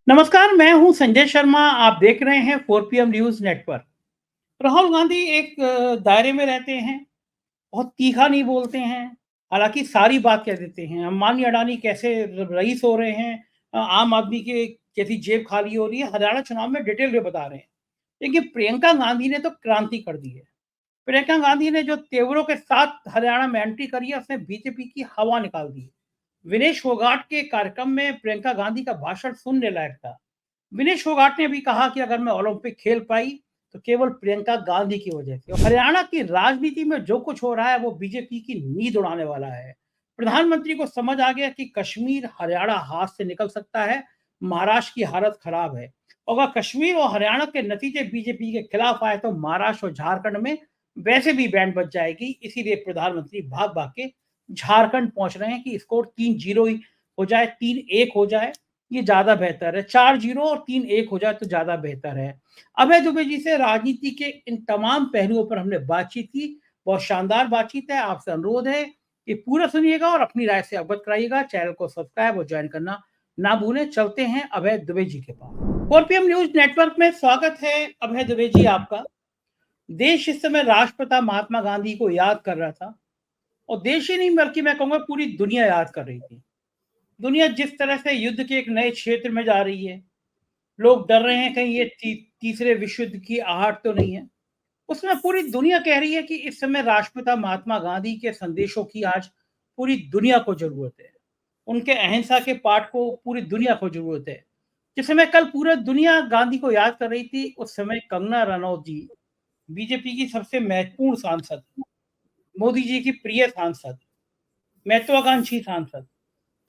नमस्कार, मैं हूं संजय शर्मा। आप देख रहे हैं 4 PM news network. Rahul Gandhi एक दायरे में रहते हैं, बहुत तीखा नहीं बोलते हैं, हालाँकि सारी बात कह देते हैं। अंबानी अडानी कैसे र रईस हो रहे हैं, आम आदमी के कैसी जेब खाली हो रही है, हरियाणा चुनाव में डिटेल में बता रहे हैं। देखिए, प्रियंका गांधी ने तो क्रांति कर दी है। प्रियंका गांधी ने जो तेवरों के साथ हरियाणा में एंट्री करी है, उसने बीजेपी की हवा निकाल दी है। विनेश फोगाट के कार्यक्रम में प्रियंका गांधी का भाषण सुनने लायक था। विनेश फोगाट ने भी कहा कि अगर मैं ओलंपिक खेल पाई तो केवल प्रियंका गांधी की वजह से। और हरियाणा की राजनीति में जो कुछ हो रहा है वो बीजेपी की नींद उड़ाने वाला है। प्रधानमंत्री को समझ आ गया कि कश्मीर हरियाणा हाथ से निकल सकता है। महाराष्ट्र की हालत खराब है। अगर कश्मीर और हरियाणा के नतीजे बीजेपी के खिलाफ आए तो महाराष्ट्र और झारखंड में वैसे भी बैंड बच जाएगी। इसीलिए प्रधानमंत्री भाग भाग के झारखंड पहुंच रहे हैं कि स्कोर 3-0 ही हो जाए, 3-1 हो जाए, ये ज्यादा बेहतर है। 4-0 और 3-1 हो जाए तो ज्यादा बेहतर है। अभय दुबे जी से राजनीति के इन तमाम पहलुओं पर हमने बातचीत की। बहुत शानदार बातचीत है। आपसे अनुरोध है कि पूरा सुनिएगा और अपनी राय से अवगत कराइएगा। चैनल को सब्सक्राइब और ज्वाइन करना ना भूलें। चलते हैं अभय दुबे जी के पास। 4 PM न्यूज नेटवर्क में स्वागत है अभय दुबे जी आपका। देश इस समय राष्ट्रपिता महात्मा गांधी को याद कर रहा था, और देश ही नहीं बल्कि मैं कहूंगा पूरी दुनिया याद कर रही थी। दुनिया जिस तरह से युद्ध के एक नए क्षेत्र में जा रही है, लोग डर रहे हैं कहीं ये तीसरे विश्व युद्ध की आहट तो नहीं है। उसमें पूरी दुनिया कह रही है कि इस समय राष्ट्रपिता महात्मा गांधी के संदेशों की आज पूरी दुनिया को जरूरत है। उनके अहिंसा के पाठ को पूरी दुनिया को जरूरत है। जिस समय कल पूरा दुनिया गांधी को याद कर रही थी, उस समय कंगना रनौत जी, बीजेपी की सबसे महत्वपूर्ण सांसद, मोदी जी की प्रिय सांसद, महत्वाकांक्षी सांसद,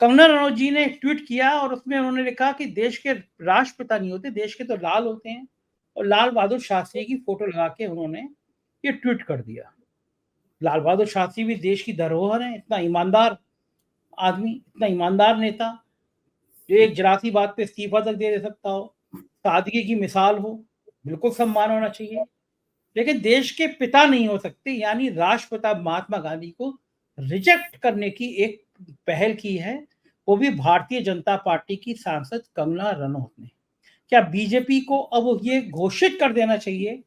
कंगना रनौत जी ने एक ट्वीट किया और उसमें उन्होंने लिखा कि देश के राष्ट्रपिता नहीं होते, देश के तो लाल होते हैं। और लाल बहादुर शास्त्री की फोटो लगा के उन्होंने ये ट्वीट कर दिया। लाल बहादुर शास्त्री भी देश की धरोहर है। इतना ईमानदार आदमी, इतना ईमानदार नेता, जो एक जरा सी बात पे इस्तीफा तक दे सकता हो, सादगी की मिसाल हो, बिल्कुल सम्मान होना चाहिए। लेकिन देश के पिता नहीं हो सकते, यानी राष्ट्रपिता महात्मा गांधी को रिजेक्ट करने की एक पहल की है, वो भी भारतीय जनता पार्टी की सांसद कंगना रनौत ने। क्या बीजेपी को अब ये घोषित कर देना चाहिए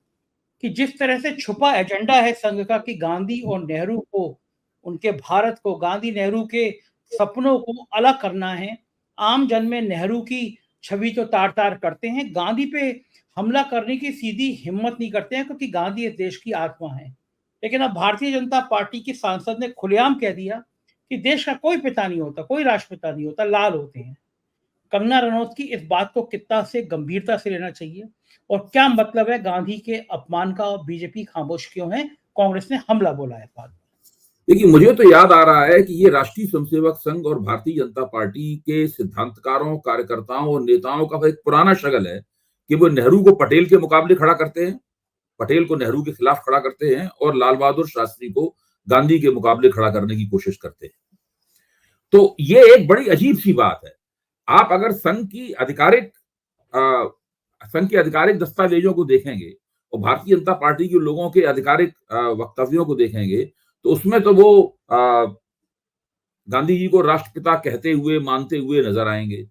कि जिस तरह से छुपा एजेंडा है संघ का कि गांधी और नेहरू को, उनके भारत को, गांधी नेहरू के सपनों को अलग करना है। आम जन में नेहरू की छवि तो तार तार करते हैं, गांधी पे हमला करने की सीधी हिम्मत नहीं करते हैं, क्योंकि गांधी इस देश की आत्मा है। लेकिन अब भारतीय जनता पार्टी की सांसद ने खुलेआम कह दिया कि देश का कोई पिता नहीं होता, कोई राष्ट्रपिता नहीं होता, लाल होते हैं। कंगना रनौत की इस बात को कितना से गंभीरता से लेना चाहिए, और क्या मतलब है गांधी के अपमान का, और बीजेपी खामोश क्यों है? कांग्रेस ने हमला बोला है बाद में। देखिए, मुझे तो याद आ रहा है कि ये राष्ट्रीय स्वयंसेवक संघ और भारतीय जनता पार्टी के सिद्धांतकारों, कार्यकर्ताओं और नेताओं का एक पुराना शगल है कि वो नेहरू को पटेल के मुकाबले खड़ा करते हैं, पटेल को नेहरू के खिलाफ खड़ा करते हैं और लाल बहादुर शास्त्री को गांधी के मुकाबले खड़ा करने की कोशिश करते हैं। तो ये एक बड़ी अजीब सी बात है। आप अगर संघ के आधिकारिक दस्तावेजों को देखेंगे और भारतीय जनता पार्टी के लोगों के आधिकारिक वक्तव्यों को देखेंगे, तो उसमें तो वो गांधी जी को राष्ट्रपिता कहते हुए, मानते हुए नजर आएंगे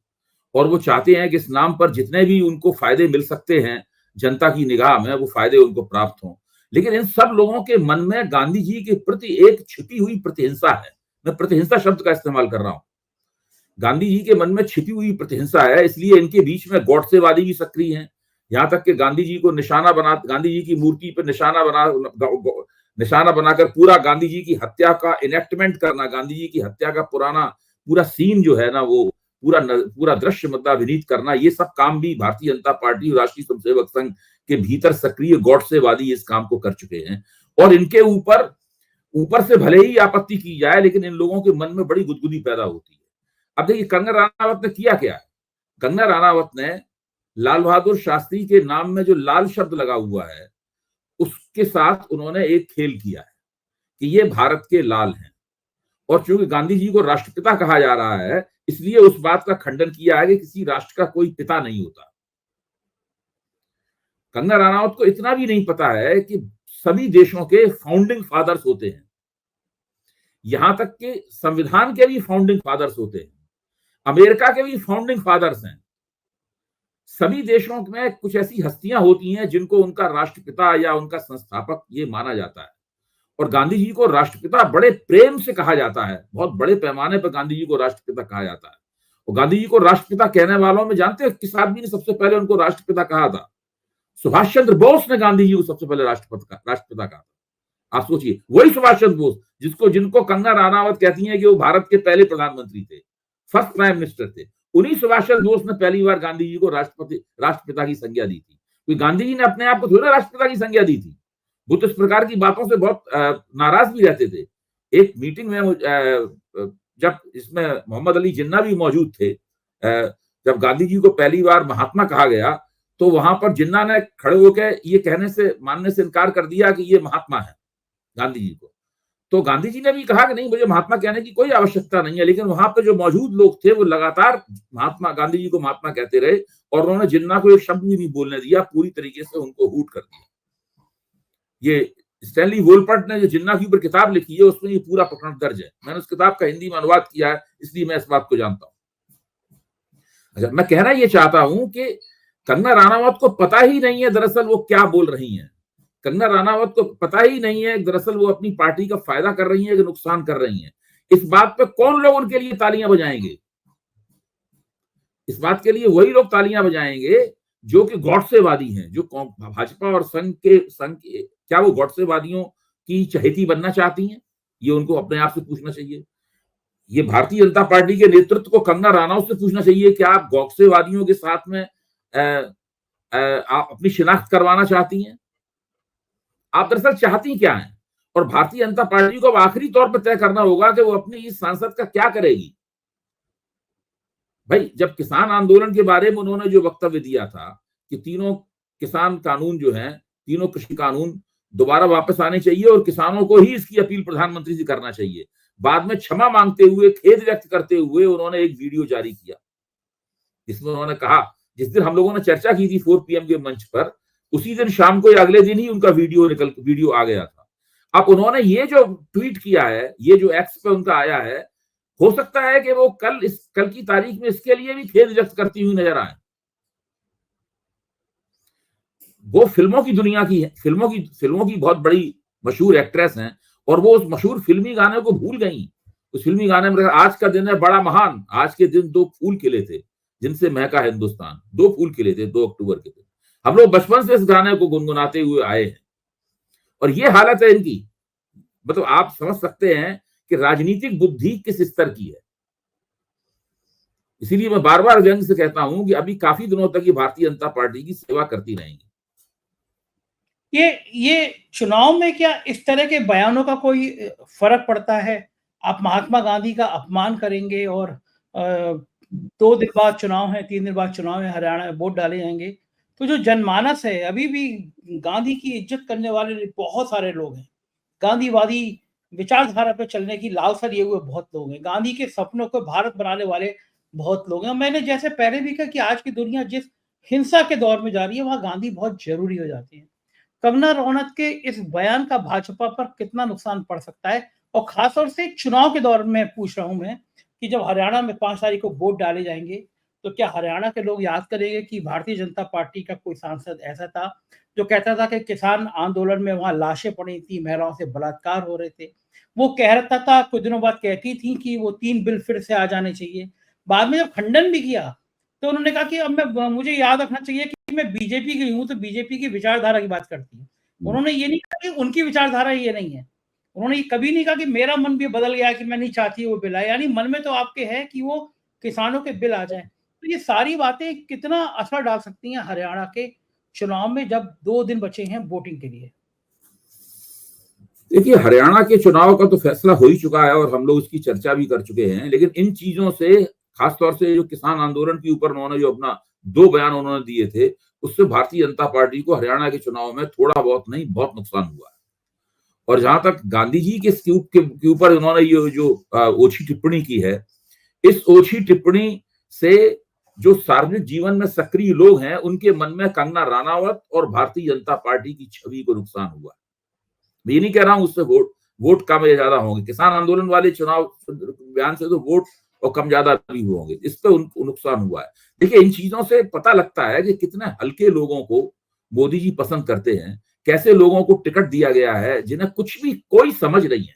और वो चाहते हैं कि इस नाम पर जितने भी उनको फायदे मिल सकते हैं जनता की निगाह में, वो फायदे उनको प्राप्त हों। लेकिन इन सब लोगों के मन में गांधी जी के प्रति एक छिपी हुई प्रतिहिंसा है। मैं प्रतिहिंसा शब्द का इस्तेमाल कर रहा हूं। गांधी जी के मन में छिपी हुई प्रतिहिंसा है, इसलिए इनके बीच में गॉडसेवादी भी सक्रिय हैं। यहां तक कि गांधी जी को निशाना बना, गांधी जी की मूर्ति पर निशाना बनाकर पूरा गांधी जी की हत्या का इनेक्टमेंट करना, गांधी जी की हत्या का पूरा सीन जो है ना, वो पूरा दृश्य मतलब अभिनीत करना, ये सब काम भी भारतीय जनता पार्टी और राष्ट्रीय स्वयंसेवक संघ के भीतर सक्रिय गॉडसेवादी इस काम को कर चुके हैं। और इनके ऊपर ऊपर से भले ही आपत्ति की जाए, लेकिन इन लोगों के मन में बड़ी गुदगुदी पैदा होती है। अब देखिए, कंगना राणावत ने किया क्या है। कंगना राणावत ने लाल बहादुर शास्त्री के नाम में जो लाल शब्द लगा हुआ है, उसके साथ उन्होंने एक खेल किया है कि ये भारत के लाल हैं। और चूंकि गांधी जी को राष्ट्रपिता कहा जा रहा है, इसलिए उस बात का खंडन किया है कि किसी राष्ट्र का कोई पिता नहीं होता। कंगना राणावत को इतना भी नहीं पता है कि सभी देशों के फाउंडिंग फादर्स होते हैं, यहां तक कि संविधान के भी फाउंडिंग फादर्स होते हैं, अमेरिका के भी फाउंडिंग फादर्स हैं। सभी देशों में कुछ ऐसी हस्तियां होती हैं जिनको उनका राष्ट्रपिता या उनका संस्थापक ये माना जाता है, और गांधी जी को राष्ट्रपिता बड़े प्रेम से कहा जाता है। बहुत बड़े पैमाने पर गांधी जी को राष्ट्रपिता कहा जाता है। और गांधी जी को राष्ट्रपिता कहने वालों में जानते हैं किस आदमी ने सबसे पहले उनको राष्ट्रपिता कहा था? सुभाष चंद्र बोस ने गांधी जी को सबसे पहले राष्ट्रपिता कहा था। आप सोचिए, वही सुभाष चंद्र बोस जिनको कंगना रनावत कहती हैं कि वो भारत के पहले प्रधानमंत्री थे, फर्स्ट प्राइम मिनिस्टर थे, उन्हीं सुभाष चंद्र बोस ने पहली बार गांधी जी को राष्ट्रपिता की संज्ञा दी थी। कोई गांधी जी ने अपने आप को थोड़ा राष्ट्रपिता की संज्ञा दी थी। वो तो इस प्रकार की बातों से बहुत नाराज भी रहते थे। एक मीटिंग में जब इसमें मोहम्मद अली जिन्ना भी मौजूद थे, जब गांधी जी को पहली बार महात्मा कहा गया, तो वहां पर जिन्ना ने खड़े होकर ये मानने से इनकार कर दिया कि ये महात्मा है गांधी जी को। तो गांधी जी ने भी कहा कि नहीं, मुझे महात्मा कहने की कोई आवश्यकता नहीं है, लेकिन वहां पे जो मौजूद लोग थे वो लगातार गांधी जी को महात्मा कहते रहे, और उन्होंने जिन्ना को एक शब्द भी नहीं बोलने दिया, पूरी तरीके से उनको हूट कर दिया। ये स्टैनली वोलपर्ट ने जो जिन्ना के ऊपर किताब लिखी है, उसमें ये पूरा प्रकरण दर्ज है। मैंने उस किताब का हिंदी में अनुवाद किया है, इसलिए मैं इस बात को जानता हूं। अच्छा, मैं कहना ये चाहता हूं कि कंगना रनावत को पता ही नहीं है दरअसल वो क्या बोल रही हैं। कंगना रनावत को पता ही नहीं है दरअसल वो अपनी पार्टी का फायदा कर रही है कि नुकसान कर रही हैं। इस बात पे कौन लोग उनके लिए तालियां बजाएंगे? इस बात के लिए वही लोग तालियां बजाएंगे जो कि गॉडसेवादी हैं, जो भाजपा और संघ के क्या वो गॉडसेवादियों की चहेती बनना चाहती हैं? ये उनको अपने आप से पूछना चाहिए। ये भारतीय जनता पार्टी के नेतृत्व को कंगना रनावत से पूछना चाहिए कि आप गॉडसेवादियों के साथ में आप अपनी शिनाख्त करवाना चाहती हैं? आप दरअसल चाहती क्या हैं? और भारतीय जनता पार्टी को अब आखिरी तौर पर तय करना होगा कि वो अपनी इस सांसद का क्या करेगी। भाई, जब किसान आंदोलन के बारे में उन्होंने जो वक्तव्य दिया था कि तीनों किसान कानून जो हैं, तीनों कृषि कानून दोबारा वापस आने चाहिए और किसानों को ही इसकी अपील प्रधानमंत्री से करना चाहिए, बाद में क्षमा मांगते हुए, खेद व्यक्त करते हुए उन्होंने एक वीडियो जारी किया, जिसमें उन्होंने कहा, जिस दिन हम लोगों ने चर्चा की थी 4 PM के मंच पर, उसी दिन शाम को या अगले दिन ही उनका वीडियो आ गया था। अब उन्होंने ये जो ट्वीट किया है, ये जो एक्स पे उनका आया है, हो सकता है कि वो कल की तारीख में इसके लिए भी खेद व्यक्त करती हुई नजर आए। वो फिल्मों की दुनिया की है, फिल्मों की बहुत बड़ी मशहूर एक्ट्रेस हैं, और वो उस मशहूर फिल्मी गाने को भूल गई। उस फिल्मी गाने में आज का दिन है बड़ा महान, आज के दिन 2 फूल खिले थे जिनसे महका हिंदुस्तान, 2 फूल खिले थे 2 अक्टूबर के दिन। हम लोग बचपन से इस गाने को गुनगुनाते हुए आए हैं, और ये हालत है इनकी। मतलब आप समझ सकते हैं कि राजनीतिक बुद्धि किस स्तर की है। इसीलिए मैं बार बार व्यंग से कहता हूं कि अभी काफी दिनों तक ये भारतीय जनता पार्टी की सेवा करती रहेंगी। ये चुनाव में क्या इस तरह के बयानों का कोई फर्क पड़ता है? आप महात्मा गांधी का अपमान करेंगे और 2 दिन बाद चुनाव है, 3 दिन बाद चुनाव है, हरियाणा में वोट डाले जाएंगे, तो जो जनमानस है, अभी भी गांधी की इज्जत करने वाले बहुत सारे लोग हैं, गांधीवादी विचारधारा पे चलने की लालसा लिए हुए बहुत लोग हैं, गांधी के सपनों को भारत बनाने वाले बहुत लोग हैं। मैंने जैसे पहले भी कहा कि आज की दुनिया जिस हिंसा के दौर में जा रही है, वहां गांधी बहुत जरूरी हो जाती है। कंगना रनौत के इस बयान का भाजपा पर कितना नुकसान पड़ सकता है? और खासतौर से चुनाव के दौर में पूछ रहा हूं मैं कि जब हरियाणा में 5 तारीख को वोट डाले जाएंगे, तो क्या हरियाणा के लोग याद करेंगे कि भारतीय जनता पार्टी का कोई सांसद ऐसा था जो कहता था कि किसान आंदोलन में वहां लाशें पड़ी थी, महिलाओं से बलात्कार हो रहे थे। वो कह रहा था, कुछ दिनों बाद कहती थी कि वो 3 बिल फिर से आ जाने चाहिए। बाद में जब खंडन भी किया, तो उन्होंने कहा कि मुझे याद रखना चाहिए कि मैं बीजेपी की हूं, तो बीजेपी की विचारधारा की बात करती है। उन्होंने ये नहीं कहा कि उनकी विचारधारा ये नहीं है। उन्होंने ये कभी नहीं कहा कि मेरा मन भी बदल गया कि मैं नहीं चाहती वो बिल आए, यानी मन में तो आपके है कि वो किसानों के बिल आ जाएं। तो ये सारी बातें कितना असर डाल सकती हैं हरियाणा के चुनाव में, जब 2 दिन बचे हैं वोटिंग के लिए? देखिए, हरियाणा के चुनाव का तो फैसला हो ही चुका है और हम लोग उसकी चर्चा भी कर चुके हैं, लेकिन इन चीजों से, खासतौर से जो किसान आंदोलन के ऊपर उन्होंने जो अपना 2 बयान उन्होंने दिए थे, उससे भारतीय जनता पार्टी को हरियाणा के चुनाव में थोड़ा बहुत नहीं, बहुत नुकसान हुआ है। और जहां तक गांधी जी के ऊपर उन्होंने ये जो ओछी टिप्पणी की है, इस ओछी टिप्पणी से जो सार्वजनिक जीवन में सक्रिय लोग हैं, उनके मन में कंगना रनावत और भारतीय जनता पार्टी की छवि को नुकसान हुआ। मैं ये नहीं कह रहा हूं उससे वोट कम या ज्यादा होंगे। किसान आंदोलन वाले चुनाव बयान से तो वोट और कम ज्यादा भी हुए होंगे, इस पे उनको नुकसान हुआ है। देखिए, इन चीजों से पता लगता है कि कितने हल्के लोगों को मोदी जी पसंद करते हैं, कैसे लोगों को टिकट दिया गया है जिन्हें कुछ भी कोई समझ नहीं है,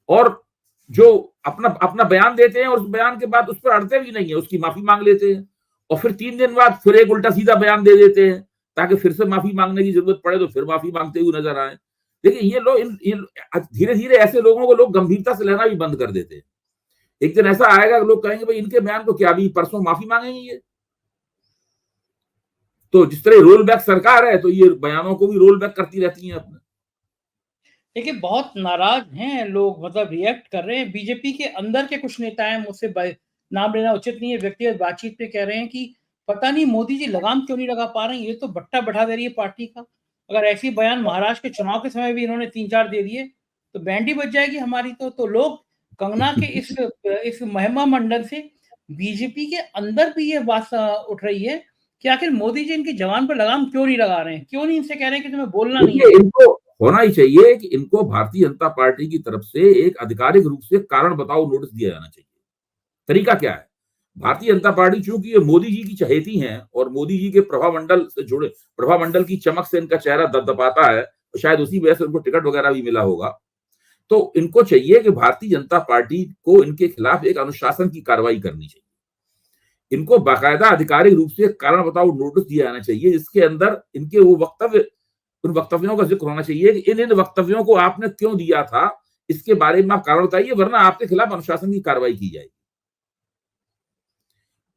और जो अपना अपना बयान देते हैं और उस बयान के बाद उस पर अड़ते भी नहीं है, उसकी माफी मांग लेते हैं और फिर 3 दिन बाद फिर एक उल्टा सीधा बयान दे देते हैं ताकि फिर से माफी मांगने की जरूरत पड़े तो फिर माफी मांगते हुए नजर आए। देखिए, ये लोग धीरे धीरे ऐसे लोगों को लोग गंभीरता से लेना भी बंद कर देते हैं। एक दिन ऐसा आएगा कि लोग कहेंगे भाई इनके बयान को क्या अभी परसों माफी मांगेंगे ये। तो जिस तरह रोल बैक सरकार है तो ये बयानों को भी रोल बैक करती रहती है अपने। देखिए, बहुत नाराज हैं लोग, मतलब रिएक्ट कर रहे हैं। बीजेपी के अंदर के कुछ नेता हैं, मुझसे नाम लेना उचित नहीं है, व्यक्तिगत बातचीत पे कह रहे हैं कि पता नहीं मोदी जी लगाम क्यों नहीं लगा पा रहे हैं, ये तो बट्टा बढ़ा दे रही है पार्टी का। अगर ऐसी बयान महाराष्ट्र के चुनाव के समय भी इन्होंने 3-4 दे दिए तो बैंड ही बज जाएगी हमारी। तो लोग कंगना के इस महिमा मंडल से बीजेपी के अंदर भी ये बात उठ रही है कि आखिर मोदी जी इनकी जवान पर लगाम क्यों नहीं लगा रहे हैं, क्यों नहीं इनसे कह रहे हैं कि तुम्हें बोलना नहीं है। इनको होना ही चाहिए कि इनको भारतीय जनता पार्टी की तरफ से एक आधिकारिक रूप से कारण बताओ नोटिस दिया जाना चाहिए। तरीका क्या है? भारतीय जनता पार्टी चूंकि ये मोदी जी की चहेती हैं और मोदी जी के प्रभामंडल से जुड़े, प्रभामंडल की चमक से इनका चेहरा दपदपाता है, तो शायद उसी वजह से उनको टिकट वगैरह भी मिला होगा। तो इनको चाहिए कि भारतीय जनता पार्टी को इनके खिलाफ एक अनुशासन की कार्रवाई करनी चाहिए। इनको बाकायदा आधिकारिक रूप से कारण बताओ नोटिस दिया जाना चाहिए, जिसके अंदर इनके वो वक्तव्य, उन वक्तव्यों का जिक्र होना चाहिए कि इन वक्तव्यों को आपने क्यों दिया था, इसके बारे में आप कारण बताइए, वरना आपके खिलाफ अनुशासन की कार्रवाई की जाएगी।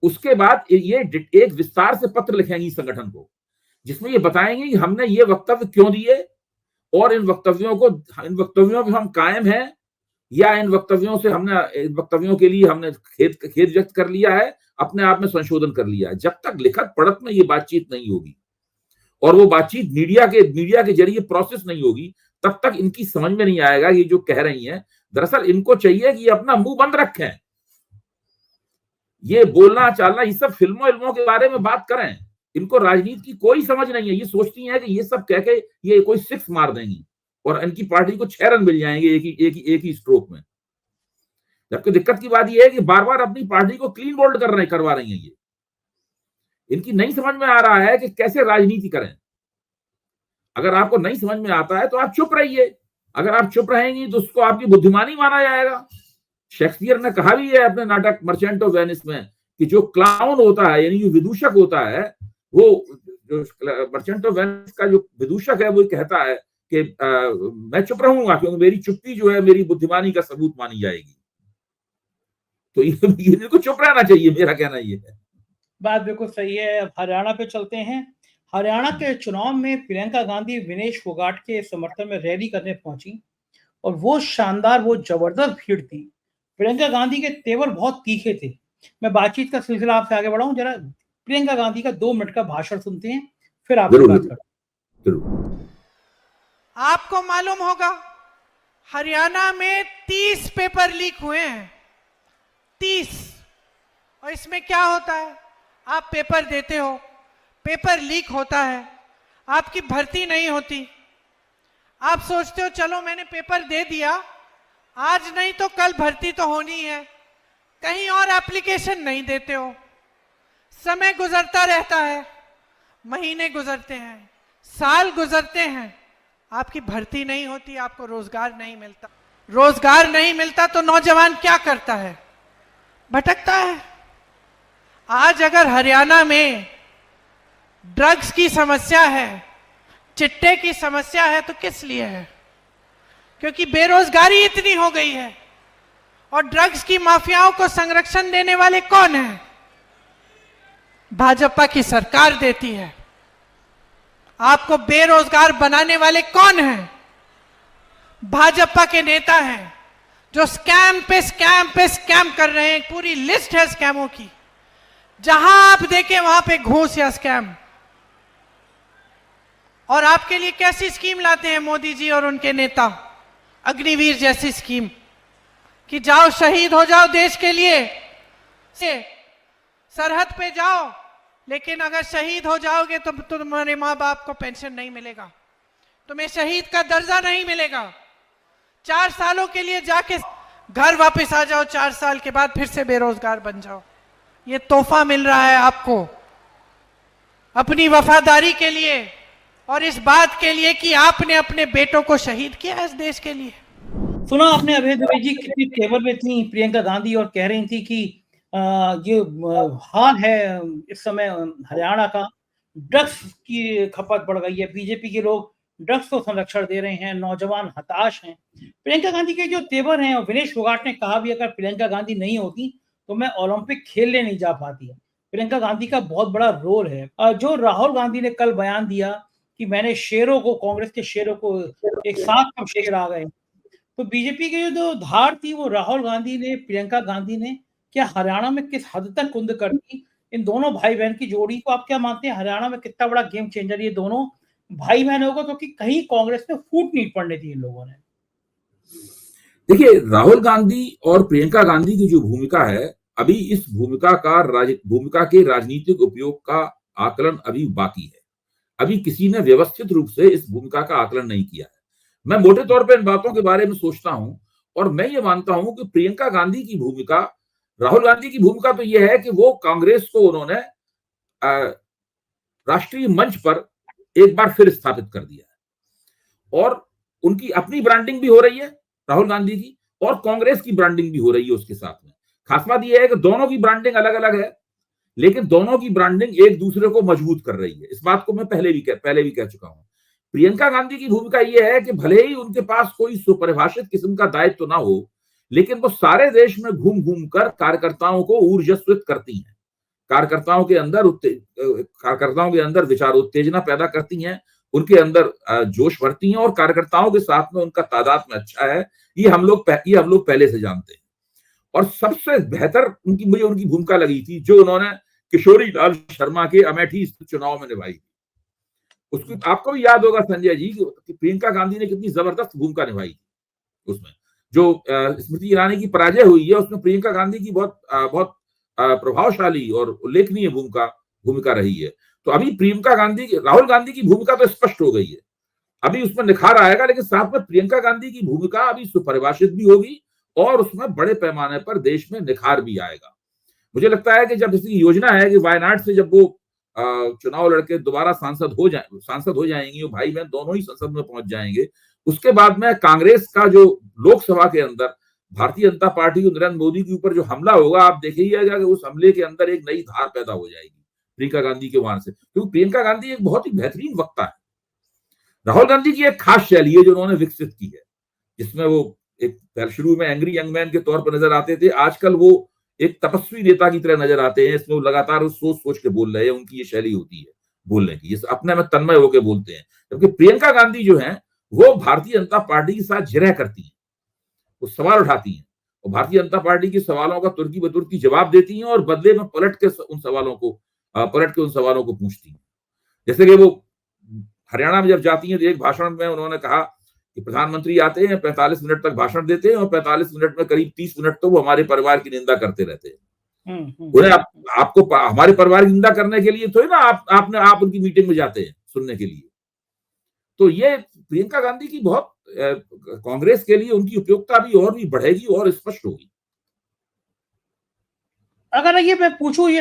उसके बाद ये एक विस्तार से पत्र लिखेंगी संगठन को, जिसमें ये बताएंगे कि हमने ये वक्तव्य क्यों दिए और इन वक्तव्यों पे हम कायम हैं, या इन वक्तव्यों के लिए हमने खेद व्यक्त कर लिया है, अपने आप में संशोधन कर लिया है। जब तक लिखत पढ़त में ये बातचीत नहीं होगी और वो बातचीत मीडिया के जरिए प्रोसेस नहीं होगी, तब तक इनकी समझ में नहीं आएगा ये जो कह रही हैं। दरअसल इनको चाहिए कि ये अपना मुंह बंद रखें, ये बोलना चालना, ये सब फिल्मों के बारे में बात करें। इनको राजनीति की कोई समझ नहीं है। ये सोचती हैं कि ये सब कह के ये कोई 6 मार देंगी और इनकी पार्टी को 6 रन मिल जाएंगे एक ही स्ट्रोक में। जबकि दिक्कत की बात यह है कि बार बार अपनी पार्टी को क्लीन बोल्ड करवा रही हैं। ये इनकी नहीं समझ में आ रहा है कि कैसे राजनीति करें। अगर आपको नहीं समझ में आता है तो आप चुप रहिए। अगर आप चुप रहेंगी तो उसको आपकी बुद्धिमानी माना जाएगा। शेक्सपियर ने कहा भी है अपने नाटक मर्चेंट ऑफ वेनिस में कि जो क्लाउन होता है, यानी जो विदूषक होता है, वो जो मर्चेंट ऑफ वेनिस का जो विदूषक है वो कहता है कि मैं चुप रहूंगा क्योंकि मेरी चुप्पी जो है मेरी बुद्धिमानी का सबूत मानी जाएगी। तो इनको चुप रहना चाहिए, मेरा कहना ये है। बात बिल्कुल सही है। अब हरियाणा पे चलते हैं। हरियाणा के चुनाव में प्रियंका गांधी विनेश फोगाट के समर्थन में रैली करने पहुंची और वो शानदार, वो जबरदस्त भीड़ थी। प्रियंका गांधी के तेवर बहुत तीखे थे। मैं बातचीत का सिलसिला आपसे आगे बढ़ाऊं, जरा प्रियंका गांधी का 2 मिनट का भाषण सुनते हैं, फिर आपसे बात करते हैं। आपको मालूम होगा हरियाणा में 30 पेपर लीक हुए हैं, 30। और इसमें क्या होता है, आप पेपर देते हो, पेपर लीक होता है, आपकी भर्ती नहीं होती। आप सोचते हो चलो मैंने पेपर दे दिया, आज नहीं तो कल भर्ती तो होनी है, कहीं और एप्लीकेशन नहीं देते हो। समय गुजरता रहता है, महीने गुजरते हैं, साल गुजरते हैं, आपकी भर्ती नहीं होती, आपको रोजगार नहीं मिलता। रोजगार नहीं मिलता तो नौजवान क्या करता है, भटकता है। आज अगर हरियाणा में ड्रग्स की समस्या है, चिट्टे की समस्या है, तो किस लिए है? क्योंकि बेरोजगारी इतनी हो गई है। और ड्रग्स की माफियाओं को संरक्षण देने वाले कौन हैं? भाजपा की सरकार देती है। आपको बेरोजगार बनाने वाले कौन हैं? भाजपा के नेता हैं जो स्कैम पे स्कैम पे स्कैम कर रहे हैं। पूरी लिस्ट है स्कैमों की, जहां आप देखें वहां पे घूस या स्कैम। और आपके लिए कैसी स्कीम लाते हैं मोदी जी और उनके नेता? अग्निवीर जैसी स्कीम कि जाओ शहीद हो जाओ देश के लिए, सरहद पे जाओ, लेकिन अगर शहीद हो जाओगे तो तुम्हारे माँ बाप को पेंशन नहीं मिलेगा, तुम्हें शहीद का दर्जा नहीं मिलेगा। 4 सालों के लिए जाके घर वापस आ जाओ, 4 साल के बाद फिर से बेरोजगार बन जाओ। ये तोहफा मिल रहा है आपको अपनी वफादारी के लिए और इस बात के लिए कि आपने अपने बेटों को शहीद किया इस देश के लिए। सुना आपने अभय दुबे जी कितनी तेवर में थी प्रियंका गांधी और कह रही थी कि ये हाल है इस समय हरियाणा का, ड्रग्स की खपत बढ़ गई है, बीजेपी के लोग ड्रग्स को संरक्षण दे रहे हैं, नौजवान हताश हैं। प्रियंका गांधी के जो तेवर हैं, विनेश फोगाट ने कहा भी अगर प्रियंका गांधी नहीं होती तो मैं ओलंपिक खेलने नहीं जा पाती। प्रियंका गांधी का बहुत बड़ा रोल है। जो राहुल गांधी ने कल बयान दिया कि मैंने शेरों को, कांग्रेस के शेरों को एक साथ कब शेर आ गए, तो बीजेपी की जो धार थी वो राहुल गांधी ने, प्रियंका गांधी ने क्या हरियाणा में किस हद तक कुंद कर दी। इन दोनों भाई बहन की जोड़ी को आप क्या मानते हैं, हरियाणा में कितना बड़ा गेम चेंजर ये दोनों भाई बहन होगा, क्योंकि कहीं कांग्रेस में फूट नहीं पड़ने थी इन लोगों ने। देखिए, राहुल गांधी और प्रियंका गांधी की जो भूमिका है, अभी इस भूमिका के राजनीतिक उपयोग का आकलन अभी बाकी है। अभी किसी ने व्यवस्थित रूप से इस भूमिका का आकलन नहीं किया है। मैं मोटे तौर पर इन बातों के बारे में सोचता हूं और मैं ये मानता हूं कि प्रियंका गांधी की भूमिका, राहुल गांधी की भूमिका तो यह है कि वो कांग्रेस को उन्होंने राष्ट्रीय मंच पर एक बार फिर स्थापित कर दिया है और उनकी अपनी ब्रांडिंग भी हो रही है राहुल गांधी की, और कांग्रेस की ब्रांडिंग भी हो रही है उसके साथ में। खास बात यह है कि दोनों की ब्रांडिंग अलग अलग है, लेकिन दोनों की ब्रांडिंग एक दूसरे को मजबूत कर रही है। इस बात को मैं पहले भी कह चुका हूं। प्रियंका गांधी की भूमिका यह है कि भले ही उनके पास कोई सुपरिभाषित किस्म का दायित्व ना हो, लेकिन वो सारे देश में घूम घूम कर कार्यकर्ताओं को ऊर्जस्वित करती हैं, कार्यकर्ताओं के अंदर विचारोत्तेजना पैदा करती हैं, उनके अंदर जोश भरती हैं और कार्यकर्ताओं के साथ में उनका तादाद में अच्छा है, ये हम लोग पहले से जानते हैं। और सबसे बेहतर मुझे उनकी भूमिका लगी थी जो उन्होंने किशोरी लाल शर्मा के अमेठी चुनाव में निभाई थी। उसको आपको भी याद होगा संजय जी कि प्रियंका गांधी ने कितनी जबरदस्त भूमिका निभाई थी उसमें। जो स्मृति ईरानी की पराजय हुई है उसमें प्रियंका गांधी की बहुत प्रभावशाली और उल्लेखनीय भूमिका रही है। तो अभी राहुल गांधी की भूमिका तो स्पष्ट हो गई है, अभी उसमें निखार आएगा, लेकिन साथ में प्रियंका गांधी की भूमिका अभी सुपरिभाषित भी होगी और उसमें बड़े पैमाने पर देश में निखार भी आएगा। मुझे लगता है कि जब इसकी योजना है कि वायनाड से जब वो चुनाव लड़के दोबारा सांसद हो जाएंगी, वो भाई बहन दोनों ही संसद में पहुंच जाएंगे, उसके बाद में कांग्रेस का जो लोकसभा के अंदर भारतीय जनता पार्टी और नरेंद्र मोदी के ऊपर जो हमला होगा, आप देखिएगा कि उस हमले के अंदर एक नई धार पैदा हो जाएगी प्रियंका गांधी के वहां से, क्योंकि प्रियंका गांधी एक बहुत ही बेहतरीन वक्ता है। राहुल गांधी की एक खास शैली है जो उन्होंने विकसित की है, जिसमें वो एक शुरू में एंग्री यंग मैन के तौर पर नजर आते थे, आजकल वो एक तपस्वी नेता की तरह नजर आते हैं। इसमें वो लगातार सोच के बोल रहे हैं, उनकी ये शैली होती है बोलने की, ये अपने में तन्मय होकर बोलते हैं। जबकि प्रियंका गांधी जो है वो भारतीय जनता पार्टी के साथ जिरह करती हैं, वो सवाल उठाती हैं और भारतीय जनता पार्टी के सवालों का तुर्की बतुर्की जवाब देती हैं और बदले में पलट के उन सवालों को पूछती हैं। जैसे कि वो हरियाणा में जब जाती हैं तो एक भाषण में उन्होंने कहा कि प्रधानमंत्री आते हैं, 45 मिनट तक भाषण देते हैं और 45 मिनट में करीब 30 मिनट तो वो हमारे परिवार की निंदा करते रहते हैं। उन्हें आपको हमारे परिवार की निंदा करने के लिए थोड़ी ना आप उनकी मीटिंग में जाते हैं सुनने के लिए। तो ये प्रियंका गांधी की बहुत कांग्रेस के लिए उनकी उपयोगिता भी और भी बढ़ेगी और स्पष्ट होगी। अगर ये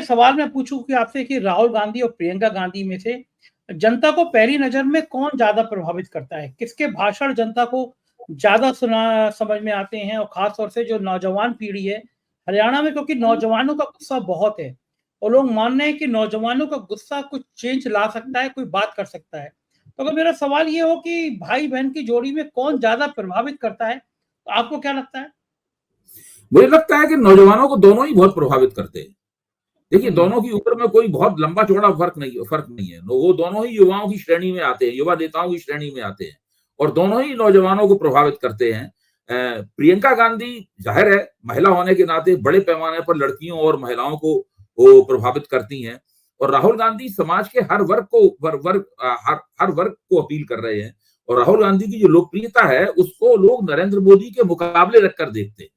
सवाल मैं पूछूं कि आपसे कि राहुल गांधी और प्रियंका गांधी में से जनता को पहली नजर में कौन ज्यादा प्रभावित करता है, किसके भाषण जनता को ज्यादा समझ में आते हैं, और खास तौर से जो नौजवान पीढ़ी है हरियाणा में, क्योंकि नौजवानों का गुस्सा बहुत है और लोग मान रहे हैं कि नौजवानों का गुस्सा कुछ चेंज ला सकता है, कोई बात कर सकता है। तो अगर मेरा सवाल ये हो कि भाई बहन की जोड़ी में कौन ज्यादा प्रभावित करता है, तो आपको क्या लगता है? मुझे लगता है कि नौजवानों को दोनों ही बहुत प्रभावित करते हैं। देखिए, दोनों की उम्र में कोई बहुत लंबा चौड़ा फर्क नहीं है। वो दोनों ही युवाओं की श्रेणी में आते हैं, युवा नेताओं की श्रेणी में आते हैं और दोनों ही नौजवानों को प्रभावित करते हैं। प्रियंका गांधी जाहिर है महिला होने के नाते बड़े पैमाने पर लड़कियों और महिलाओं को वो प्रभावित करती हैं, और राहुल गांधी समाज के हर वर्ग को अपील कर रहे हैं। और राहुल गांधी की जो लोकप्रियता है उसको लोग नरेंद्र मोदी के मुकाबले रखकर देखते हैं।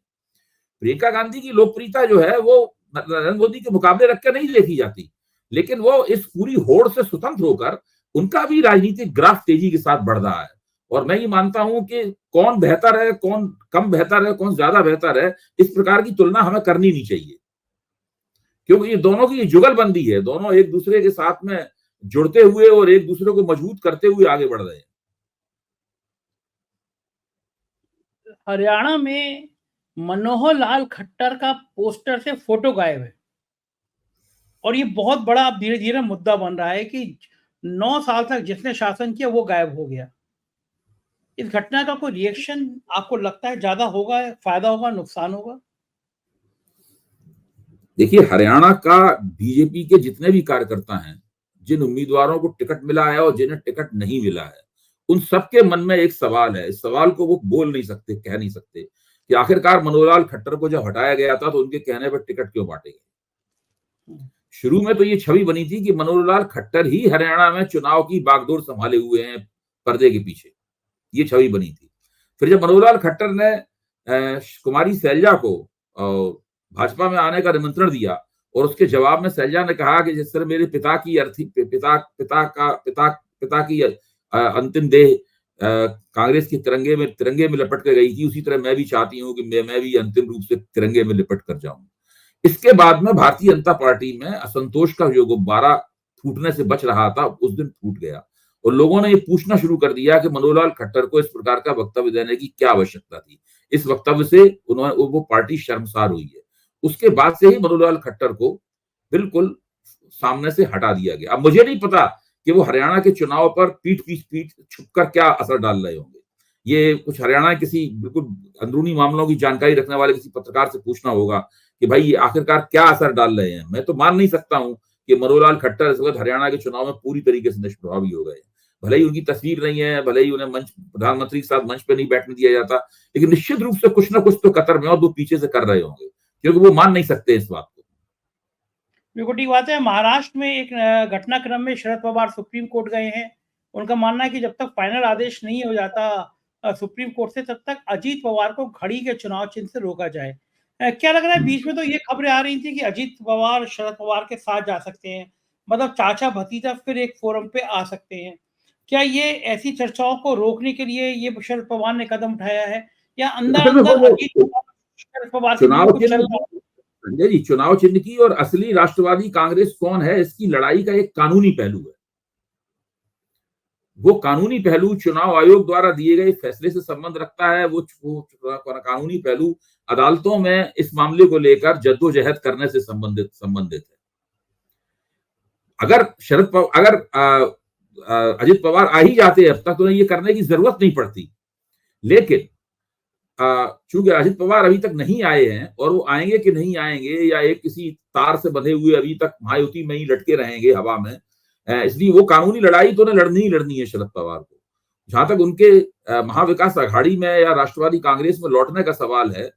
प्रियंका गांधी की लोकप्रियता जो है वो नरेंद्र मोदी के मुकाबले रखकर नहीं देखी जाती, लेकिन वो इस पूरी होड़ से स्वतंत्र होकर उनका भी राजनीतिक ग्राफ तेजी के साथ बढ़ रहा है और मैं ये मानता हूं कि कौन बेहतर है, कौन कम बेहतर है, कौन ज्यादा बेहतर है, इस प्रकार की तुलना हमें करनी नहीं चाहिए, क्योंकि ये दोनों की जुगलबंदी है, दोनों एक दूसरे के साथ में जुड़ते हुए और एक दूसरे को मजबूत करते हुए आगे बढ़ रहे हैं। हरियाणा में मनोहर लाल खट्टर का पोस्टर से फोटो गायब है और ये बहुत बड़ा अब धीरे-धीरे मुद्दा बन रहा है कि 9 साल तक जिसने शासन किया वो गायब हो गया। इस घटना का कोई रिएक्शन आपको लगता है ज़्यादा होगा, फ़ायदा होगा, नुकसान होगा? देखिए, हरियाणा का बीजेपी के जितने भी कार्यकर्ता हैं, जिन उम्मीदवारों को टिकट मिला है और जिन्हें टिकट नहीं मिला है, उन सबके मन में एक सवाल है। इस सवाल को वो बोल नहीं सकते, कह नहीं सकते कि आखिरकार मनोहर लाल खट्टर को जब हटाया गया था तो उनके कहने पर टिकट क्यों बांटे गए। शुरू में तो ये छवि बनी थी कि मनोहर लाल खट्टर ही हरियाणा में चुनाव की बागडोर संभाले हुए हैं पर्दे के पीछे, ये छवि बनी थी। फिर जब मनोहर लाल खट्टर ने कुमारी शैलजा को भाजपा में आने का निमंत्रण दिया और उसके जवाब में शैलजा ने कहा कि जिस तरह मेरे पिता की अर्थी पिता की अंतिम देह कांग्रेस के तिरंगे में लपट कर गई थी, उसी तरह मैं भी चाहती हूँ कि मैं भी अंतिम रूप से तिरंगे में लिपट कर जाऊं। इसके बाद में भारतीय जनता पार्टी में असंतोष का जो गुब्बारा फूटने से बच रहा था, उस दिन फूट गया और लोगों ने ये पूछना शुरू कर दिया कि मनोहर लाल खट्टर को इस प्रकार का वक्तव्य देने की क्या आवश्यकता थी। इस वक्तव्य से वो पार्टी शर्मसार हुई है। उसके बाद से ही मनोहर लाल खट्टर को बिल्कुल सामने से हटा दिया गया। अब मुझे नहीं पता कि वो हरियाणा के चुनाव पर पीठ छुपकर क्या असर डाल रहे होंगे। ये कुछ हरियाणा किसी बिल्कुल अंदरूनी मामलों की जानकारी रखने वाले किसी पत्रकार से पूछना होगा कि भाई ये आखिरकार क्या असर डाल रहे हैं। मैं तो मान नहीं सकता हूं कि मनोहर लाल खट्टर इस वक्त हरियाणा के चुनाव में पूरी तरीके से निष्प्रभावी हो गए। भले ही उनकी तस्वीर नहीं है, भले ही उन्हें प्रधानमंत्री के साथ मंच पे नहीं बैठने दिया जाता, लेकिन निश्चित रूप से कुछ ना कुछ तो कतर में और वो पीछे से कर रहे होंगे, क्योंकि वो मान नहीं सकते इस बात को। बिल्कुल ठीक बात है। महाराष्ट्र में एक घटनाक्रम में शरद पवार सुप्रीम कोर्ट गए हैं। उनका मानना है कि जब तक फाइनल आदेश नहीं हो जाता सुप्रीम कोर्ट से, तब तक अजीत पवार को घड़ी के चुनाव चिन्ह से रोका जाए। क्या लग रहा है, बीच में तो ये खबरें आ रही थी कि अजीत पवार शरद पवार के साथ जा सकते हैं, मतलब चाचा भतीजा फिर एक फोरम पे आ सकते हैं। क्या ये ऐसी चर्चाओं को रोकने के लिए ये शरद पवार ने कदम उठाया है, या अंदर-अंदर अजीत पवार शरद पवार के बीच में चुनाव कुछ चल चिन्ह रहा है? संजय जी, चुनाव चिन्ह की और असली राष्ट्रवादी कांग्रेस कौन है, इसकी लड़ाई का एक कानूनी पहलू है। वो कानूनी पहलू चुनाव आयोग द्वारा दिए गए फैसले से संबंध रखता है। वो कानूनी पहलू अदालतों में इस मामले को लेकर जद्दोजहद करने से संबंधित है। अगर अजित पवार आ ही जाते अब तक तो उन्हें ये करने की जरूरत नहीं पड़ती, लेकिन चूंकि अजित पवार अभी तक नहीं आए हैं और वो आएंगे कि नहीं आएंगे, या एक किसी तार से बंधे हुए अभी तक महायुति में ही लटके रहेंगे हवा में, इसलिए वो कानूनी लड़ाई तो उन्हें लड़नी है शरद पवार को। जहां तक उनके महाविकास अघाड़ी में या राष्ट्रवादी कांग्रेस में लौटने का सवाल है,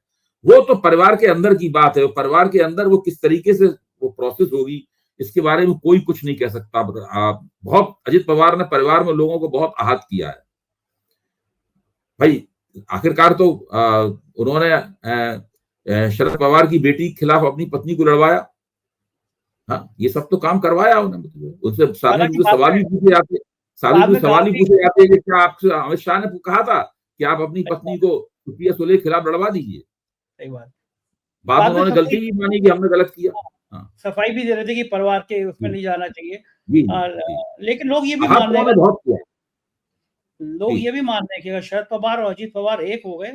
वो तो परिवार के अंदर की बात है। परिवार के अंदर वो किस तरीके से वो प्रोसेस होगी, इसके बारे में कोई कुछ नहीं कह सकता। बहुत अजित पवार ने परिवार में लोगों को बहुत आहत किया है भाई। आखिरकार तो उन्होंने शरद पवार की बेटी के खिलाफ अपनी पत्नी को लड़वाया। हाँ, ये सब तो काम करवाया उन्होंने। उनसे सामने सवाल भी पूछे जाते हैं कि क्या आपसे अमित शाह ने कहा था कि आप अपनी पत्नी को सुप्रिया सुले के खिलाफ लड़वा दीजिए। सही बात। बाद में उन्होंने गलती भी मानी कि हमने गलत किया। हाँ, सफाई भी दे रहे थे कि परिवार के उसमें नहीं जाना चाहिए। लेकिन लोग ये भी मान रहे हैं, बहुत किया। लोग ये भी मान रहे हैं कि अगर शरद पवार और अजीत पवार एक हो गए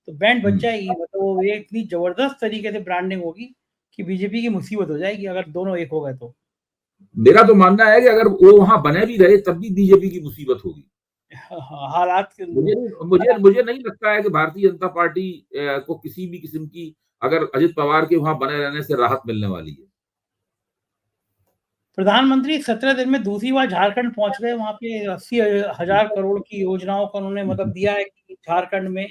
तो बैंड बच जाएगी। मतलब ये इतनी जबरदस्त तरीके से ब्रांडिंग होगी कि बीजेपी की मुसीबत हो जाएगी अगर दोनों एक हो गए तो। मेरा तो मानना है कि अगर वो वहां बने भी रहे तब भी बीजेपी की मुसीबत होगी। हालात मुझे नहीं लगता है कि भारतीय जनता पार्टी को किसी भी किस्म की, अगर अजित पवार के वहां बने रहने से राहत मिलने वाली है। प्रधानमंत्री 17 दिन में दूसरी बार झारखंड पहुंच गए। वहां पे 80,000 करोड़ की योजनाओं का उन्होंने मतलब दिया है कि झारखंड में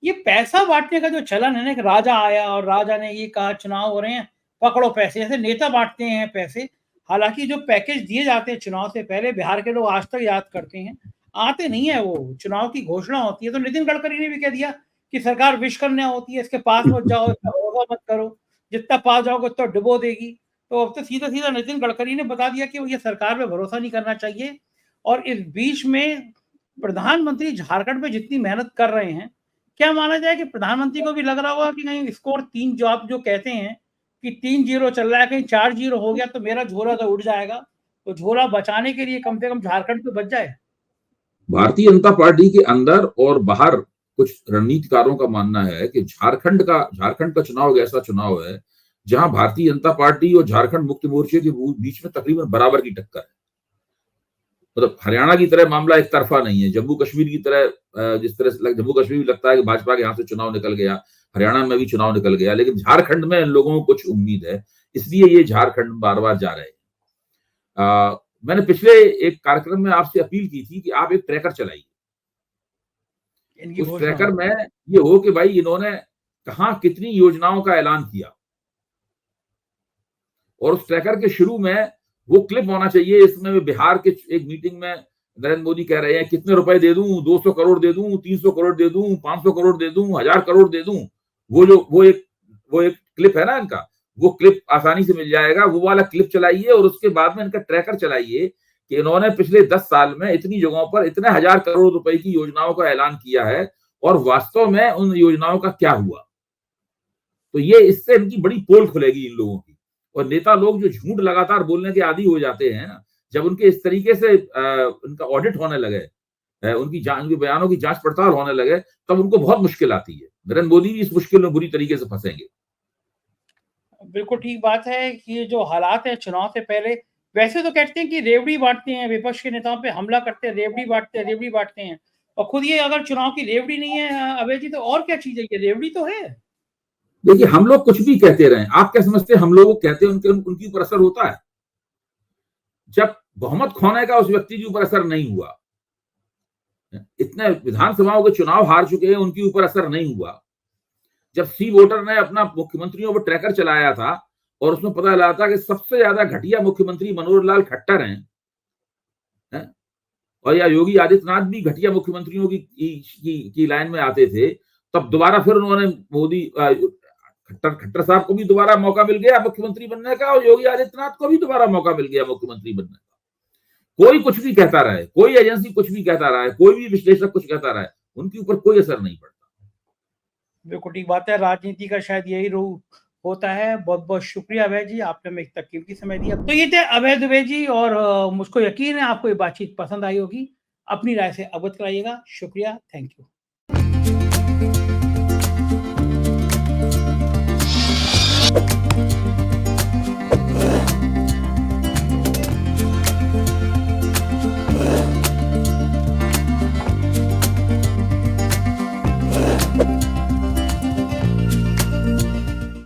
ये पैसा बांटने का जो चलन है ना, कि राजा आया और राजा ने ये कहा चुनाव हो रहे हैं, पकड़ो पैसे, जैसे नेता बांटते हैं पैसे। हालांकि जो पैकेज दिए जाते हैं चुनाव से पहले, बिहार के लोग आज तक याद करते हैं, आते नहीं है। वो चुनाव की घोषणा होती है तो नितिन गडकरी ने भी कह दिया कि सरकार विश्वकन्या होती है, इसके पास मत जाओ, इसका भरोसा मत करो, जितना पास जाओगे उतना डुबो देगी। तो अब तो सीधा सीधा नितिन गडकरी ने बता दिया कि ये सरकार पे भरोसा नहीं करना चाहिए। और इस बीच में प्रधानमंत्री झारखंड में जितनी मेहनत कर रहे हैं, क्या माना जाए कि प्रधानमंत्री को भी लग रहा होगा कि नहीं स्कोर 3 जो आप जो कहते हैं कि 3-0 चल रहा है, कहीं 4-0 हो गया तो मेरा झोला तो उड़ जाएगा, तो झोला बचाने के लिए कम से कम झारखंड तो बच जाए। भारतीय जनता पार्टी के अंदर और बाहर कुछ रणनीतिकारों का मानना है कि झारखंड का चुनाव एक ऐसा चुनाव है जहां भारतीय जनता पार्टी और झारखंड मुक्ति मोर्चे के बीच में तकरीबन बराबर की टक्कर है। मतलब हरियाणा की तरह मामला एक तरफा नहीं है, जम्मू कश्मीर की तरह जिस तरह से जम्मू कश्मीर में लगता है कि भाजपा के यहाँ से चुनाव निकल गया, हरियाणा में भी चुनाव निकल गया, लेकिन झारखंड में इन लोगों को कुछ उम्मीद है, इसलिए ये झारखंड बार बार जा रहे हैं। मैंने पिछले एक कार्यक्रम में आपसे अपील की थी कि आप एक ट्रैकर चलाइए, उस ट्रैकर में ये हो कि भाई इन्होंने कहां कितनी योजनाओं का ऐलान किया, और उस ट्रैकर के शुरू में वो क्लिप होना चाहिए। इसमें बिहार के एक मीटिंग में नरेंद्र मोदी कह रहे हैं कितने रुपए दे दूं, 200 करोड़ दे दूं, 300 करोड़ दे दूं, 500 करोड़ दे दूं, 1000 करोड़ दे दूं। वो एक क्लिप है ना इनका, वो क्लिप आसानी से मिल जाएगा, वो वाला क्लिप चलाइए और उसके बाद में इनका ट्रैकर चलाइए कि इन्होंने पिछले 10 साल में इतनी जगहों पर इतने 1000 करोड़ रुपए की योजनाओं का ऐलान किया है और वास्तव में उन योजनाओं का क्या हुआ। तो ये इससे इनकी बड़ी पोल खुलेगी इन लोगों की। और नेता लोग जो झूठ लगातार बोलने के आदी हो जाते हैं ना, जब उनके इस तरीके से उनका ऑडिट होने लगे, उनके बयानों की जांच पड़ताल होने लगे, तब उनको बहुत मुश्किल आती है। नरेंद्र मोदी भी इस मुश्किल में बुरी तरीके से फंसेंगे। बिल्कुल ठीक बात है कि ये जो हालात है चुनाव से पहले, वैसे तो कहते हैं कि रेवड़ी बांटते हैं, विपक्ष के नेताओं पे हमला करते हैं, रेवड़ी बांटते हैं, और खुद ये अगर चुनाव की रेवड़ी नहीं है अभय जी, तो और क्या चीज है, ये रेवड़ी तो है। देखिए, हम लोग कुछ भी कहते रहे, आप क्या समझते हैं हम लोग कहते हैं उनके ऊपर असर होता है? जब बहुमत खोने का उस व्यक्ति के ऊपर असर नहीं हुआ, इतने विधानसभाओं के चुनाव हार चुके हैं, उनके ऊपर असर नहीं हुआ। जब सी वोटर ने अपना मुख्यमंत्रियों पर ट्रैकर चलाया था और उसमें पता लगा था कि सबसे ज्यादा घटिया मुख्यमंत्री मनोहर लाल खट्टर हैं, और या योगी आदित्यनाथ भी घटिया मुख्यमंत्रियों की लाइन में आते थे, तब दोबारा फिर उन्होंने मोदी खट्टर साहब को भी दोबारा मौका मिल गया मुख्यमंत्री बनने का, और योगी आदित्यनाथ को भी दोबारा मौका मिल गया मुख्यमंत्री बनने का। कोई कुछ भी कहता रहे, कोई एजेंसी कुछ भी कहता रहा है, कोई भी विश्लेषक कुछ कहता रहा है, उनके ऊपर कोई असर नहीं पड़ता। बिल्कुल ठीक बात है, राजनीति का शायद यही रूप होता है। बहुत बहुत शुक्रिया अभय जी, आपने हमें इतना कीमती समय दिया। तो ये थे अभय दुबे जी, और मुझको यकीन है आपको ये बातचीत पसंद आई होगी। अपनी राय से अवगत कराइएगा। शुक्रिया, थैंक यू।